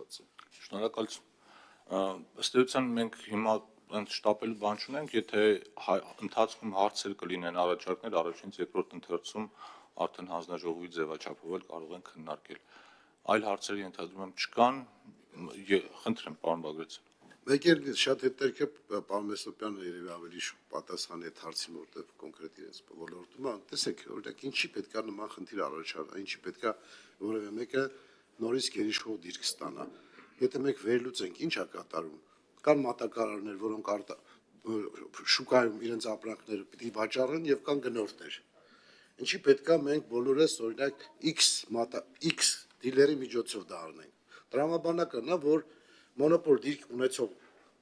ստացված է։ Շնորհակալություն։ Ըստ էության մենք հիմա շտապելու բան չունենք, եթե ընթացքում հարցեր կլինեն, առաջարկներ, առաջինից երկրորդ ընթերցում արդեն հանձնաժողովի ձևաչափով էլ կարող են քննարկել։ Այլ հարցեր ենթադրում եմ չկան, խնդրեմ, պարոն Բագրատյան։ Մեկ էլ շատ հետերքը պարոն Մեսոպյանը երևի ավելի շուտ պատասխանի այդ հարցին, որտեղ կոնկրետ իրենց ոլորտում է, տեսեք, օրինակ ինչի պետքա նման խնդիր առաջանա, ինչի պետքա որևէ մեկը նորից գերիշխող դիրք ստանա։ Եթե մենք վերլուծենք, ինչ է կատարում, կան մատակարարներ, որոնք շուկայում իրենց ապրանքները պիտի վաճառեն եւ կան գնորդներ։ Ինչի պետքա մենք բոլորս օրինակ X դիլերի միջոցով դա առնենք։ Տրամաբանական է, որ մոնոպոլ դիրք ունեցող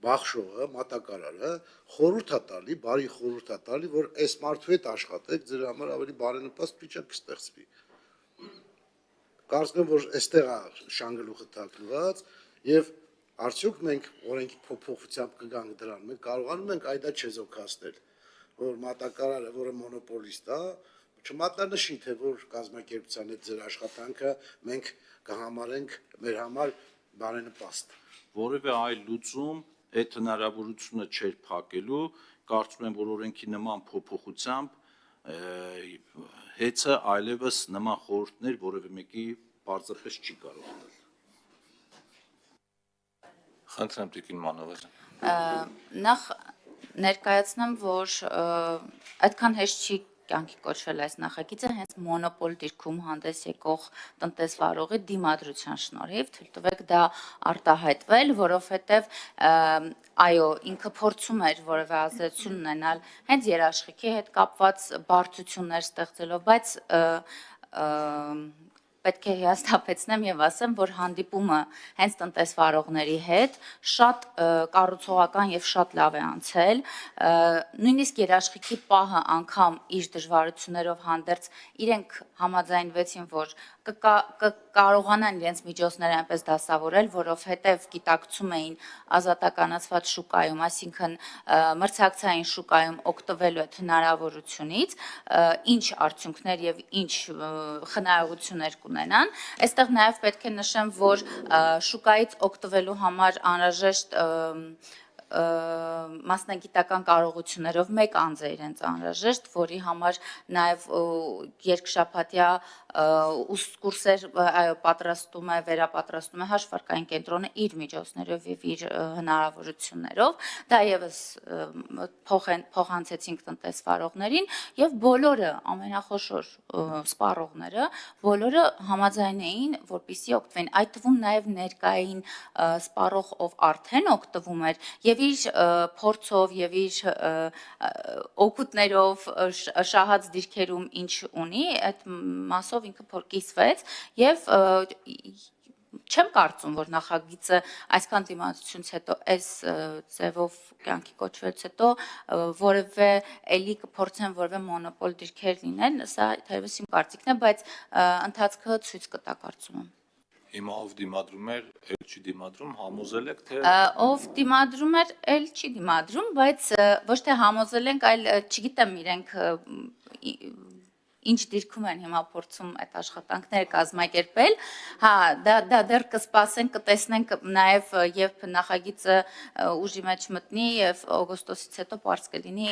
բախշողը, մատակարարը խորհուրդ է տալի, բարի խորհուրդ է տալի, որ այս մարդու հետ աշխատեք, ձեր համար ավելի բարենպաստ վիճակ կստեղծվի։ Կարծում եմ, որ այստեղ է շանգլուխը թաքնված եւ արդյոք մենք օրենքի փոփոխությամբ կգանք դրան, մենք կարողանում ենք այդա չեզոքացնել, որ մատակարարը, որը մոնոպոլիստ է, չմատնանշի, թե որ կազմակերպության հետ ձեր աշխատանքը մենք կհամարենք մեր համար բարենպաստ։ Որևէ այլ լուծում այդ հնարավորությունը չէր փակելու, կարծում եմ, որ օրենքի նման փոփոխությամբ հեծը այլևս նման խորհուրդներ որևէ մեկի պարզապես չի կարող տալ։ Խնդրեմ Տիկին Մանավազյան։ Նախ ներկայացնեմ, որ այդքան հեշտ չի կյանքի կոչվել այս նախագիծը հենց մոնոպոլ դիրքում հանդես եկող տնտեսվարողի դիմադրության շնորհիվ, թույլ տվեք դա արտահայտվել, որովհետև այո, ինքը փորձում էր որևէ ազդեցություն ունենալ հենց երաշխիքի հետ կապված բարդություններ ստեղծելով, բայց պետք է հիասթափեցնեմ եւ ասեմ, որ հանդիպումը հենց տնտեսվարողների հետ շատ կառուցողական եւ շատ լավ է անցել, նույնիսկ երաշխիքի պահը անգամ իր դժվարություններով հանդերձ իրենք համաձայնվեցին, որ կարողանան իրենց միջոցները այնպես դասավորել, որովհետև գիտակցում էին ազատականացված շուկայում, այսինքն մրցակցային շուկայում օգտվելու այդ հնարավորությունից, ինչ արդյունքներ եւ ինչ խնայողություններ կունենան։ Այստեղ նաեւ պետք է նշեմ, որ շուկայից օգտվելու համար անհրաժեշտ մասնագիտական կարողություններով մեկ անձ է իրենց անհրաժեշտ, որի համար նաև երկշաբաթյա կուրսեր պատրաստում է, վերապատրաստում է հաշվարկային կենտրոնը իր միջոցներով եւ իր հնարավորություններով, դա եւս փոխանցեցինք տնտեսվարողներին եւ բոլորը ամենախոշոր սպառողները բոլորը համաձայն էին, որպեսզի օգտվեն, այդ թվում նաև ներկային սպառող, ով արդեն օգտվում էր եւ իր փորձով եւ իր օգուտներով շահած դիրքերում ինչ ունի, այդ մասով ինքը փորկիսվեց եւ չեմ կարծում, որ նախագիծը այսքան դիմադրությունից հետո այս ձևով կյանքի կոչվելուց հետո որևէ էլի կփորձեն որևէ մոնոպոլ դիրքեր լինեն, սա թերևս իմ կարծիքն է, բայց ընթացքը ցույց կտա կարծում եմ։ Հիմա ով դիմադրում էր, էլ չի դիմադրում, համոզել եք, թե ով դիմադրում էր, էլ չի դիմադրում, բայց ոչ թե համոզել ենք, այլ չգիտեմ իրենք ինչ դիրքում են հիմա փորձում այդ աշխատանքները կազմակերպել, հա, դա դեռ կսպասենք, կտեսնենք նաև երբ նախագիծը ուժի մեջ մտնի եւ օգոստոսից հետո պարզ կլինի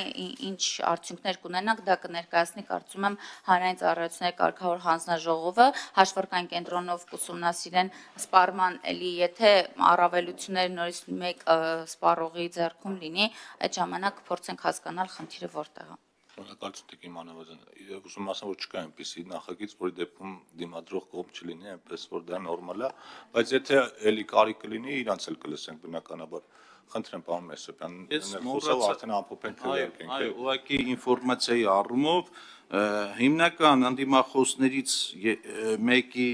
ինչ արդյունքներ կունենանք, դա կներկայացնի կարծում եմ հանրային ծառայությունների կարգավոր հանձնաժողովը, հաշվարկային կենտրոնով կուսումնասիրեն սպառման էլի, եթե առավելություններ նորից մեկ սպառողի ձեռքում լինի, այդ ժամանակ փորձենք հասկանալ խնդիրը որտեղ է։ Շնորհակալություն Տիկին Մանավազյան։ Ուզում ասեմ, որ չկա այնպիսի նախագիծ, որի դեպքում դիմադրող կողմ չլինի, այնպես որ դա նորմալ է, բայց եթե էլի կարիք կլինի, իրանց էլ կլսենք բնականաբար։ Խնդրեմ, պարոն Մեսոպյան, ներխոսով արդեն ամփոփենք քննարկենք։ Այո, ուղղակի ինֆորմացիայի առումով հիմնական անդիմախոսներից մեկի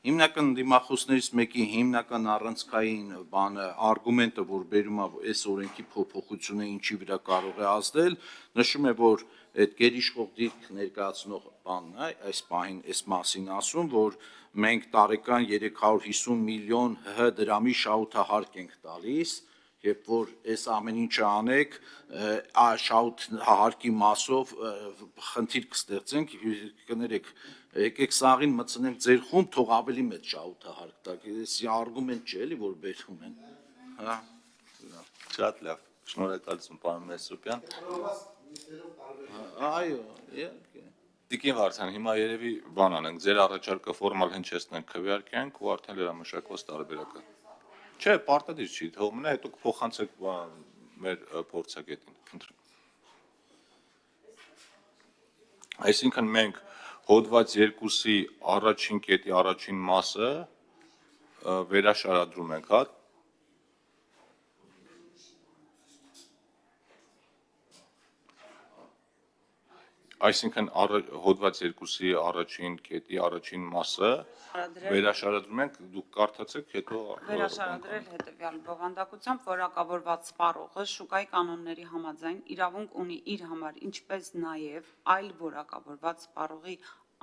հիմնական դիմախոսներից մեկի հիմնական առանցքային բանը արգումենտը, որ բերում է այս օրենքի փոփոխությունը ինչի վրա կարող է ազդել, նշում է, որ այդ գերիշխող դիրք ներկայացնող բանն է, այս պահին այս մասին ասում, որ մենք տարեկան 350 միլիոն ՀՀ դրամի շահութահարկ ենք տալիս, երբ որ այս ամեն ինչը անեք, շահութահարկի մասով խնդիր կստեղծենք, կներեք, եկեք սաղին մտցնենք ձեր խումբ, թող ավելի մեծ շահութը հարկ տակ։ Էսի արգումենտ չէ, էլի որ բերում են։ Հա։ Շատ լավ։ Շնորհակալություն, պարոն Մեսրոպյան։ Այո, իհարկե։ Տիկին Վարդան, հիմա երևի բան անենք, ձեր առաջարկը ֆորմալ հնչեցնենք, քվեարկենք ու արդեն լրամշակված տարբերակը։ Չէ, պարտադիր չի, թող մնա, հետո կփոխանցեք մեր փորձագետին, խնդրում։ Այսինքն մենք հոդված 2-ի առաջին կետի առաջին մասը վերաշարադրում ենք, հա։ Այսինքն հոդված 2-ի առաջին կետի առաջին մասը վերաշարադրում ենք, դուք կարդացեք, հետո Վերաշարադրել հետևյալ բովանդակությամբ որակավորված սպառողը շուկայի կանոնների համաձայն իրավունք ունի իր համար, ինչպես նաև այլ որակավորված սպառողի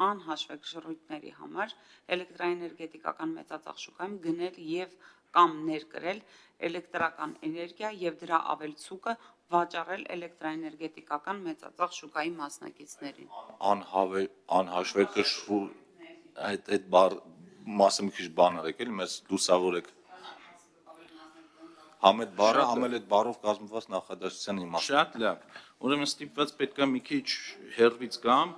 անհաշվեկշռույթների համար էլեկտրաէներգետիկական մեծածախ շուկայում գնել եւ կամ ներկրել էլեկտրական էներգիա եւ դրա ավելցուկը վաճառել էլեկտրաէներգետիկական մեծածախ շուկայի մասնակիցներին։ անհաշվեկշռ այդ մասը մի քիչ բան արեք, էլի մեզ լուսավորեք։ Համ այդ բառը, համ էլ այդ բառով կազմված նախադասության իմաստը։ Շատ լավ։ Ուրեմն ստիպված պետք է մի քիչ հեռվից գամ։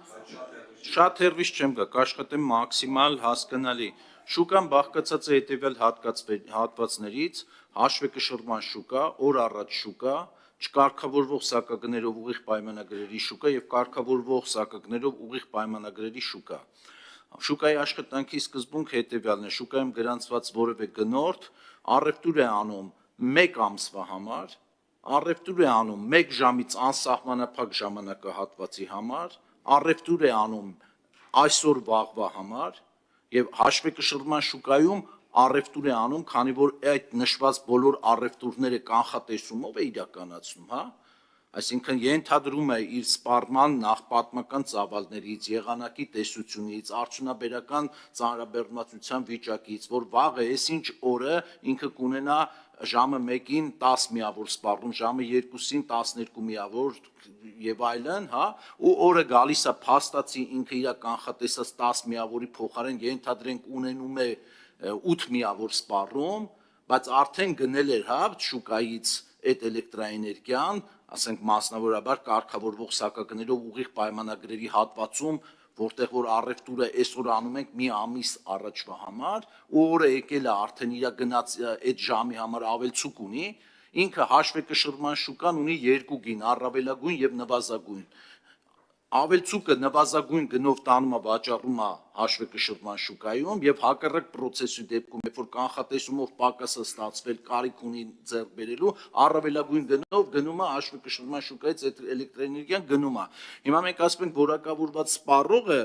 Շատ հեռվից չեմ գա, կաշխատեմ մաքսիմալ հասկանալի։ Շուկան բաղկացած է հետևյալ հատվածներից՝ հաշվեկշռման շուկա, օր առաջ շուկա, չկարգավորվող սակագներով ուղիղ պայմանագրերի շուկա եւ կարգավորվող սակագներով ուղիղ պայմանագրերի շուկա։ Շուկայի աշխատանքի սկզբունքը հետևյալն է՝ շուկայում գրանցված որևէ գնորդ առևտուր է անում 1 ամսվա համար, առևտուր է անում 1 ժամից անսահմանափակ ժամանակահատվածի համար, առևտուր է անում այսօր վաղվա համար եւ հաշվեկշռման շուկայում առևտուր է անում, քանի որ այդ նշված բոլոր առևտուրները կանխատեսումով է իրականացնում, հա։ Այսինքն ենթադրում է իր սպառման նախպատմական ծավալներից, եղանակի տեսությունից, արդյունաբերական ծանրաբեռնվածության վիճակից, որ վաղը այսինչ օրը ինքը կունենա ժամը 1-ին 10 միավոր սպառում, ժամը 2-ին 12 միավոր եւ այլն, հա, ու օրը գալիս է փաստացի ինքը իր կանխատեսած 10 միավորի փոխարեն ենթադրենք ունենում է 8 միավոր սպառում, բայց արդեն գնել էր, հա, շուկայից այդ էլեկտրաէներգիան, ասենք մասնավորաբար կարգավորվող սակագներով ուղիղ պայմանագրերի հատվածում, որտեղ որ առևտուրը այսօր անում ենք մի ամիս առաջվա համար, ու օրը եկել է արդեն իր գնաց այդ ժամի համար ավելցուկ ունի, ինքը հաշվեկշռման շուկան ունի 2 գին, առավելագույն եւ նվազագույն։ Ավելցուկը նվազագույն գնով տանում է վաճառում է հաշվեկշռման շուկայում եւ հակառակ process-ի դեպքում, երբ որ կանխատեսումով պակասը ստացվել, կարիք ունի ձեռք բերելու, առավելագույն գնով գնում է հաշվեկշռման շուկայից այդ էլեկտրաէներգիան գնում է։ Հիմա մենք ասում ենք որակավորված սպառողը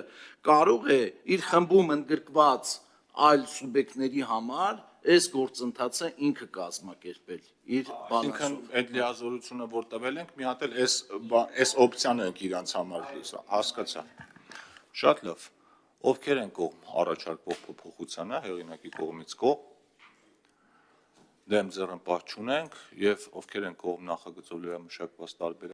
կարող է իր խմբում ընդգրկված այլ սուբյեկտների համար այս գործընթացը ինքը կազմակերպել իր Այսինքն այդ լիազորությունը որ տվել ենք, մի հատ էլ այս օպցիան ենք իրանց համար հասկացա։ Շատ լավ։ Ովքեր են կողմ առաջարկվող փոփոխությանը, հեղինակի կողմից կողմ, դեմ ձեռնպահ չունենք եւ ովքեր են կողմ նախագծով լրամշակված տարբերակ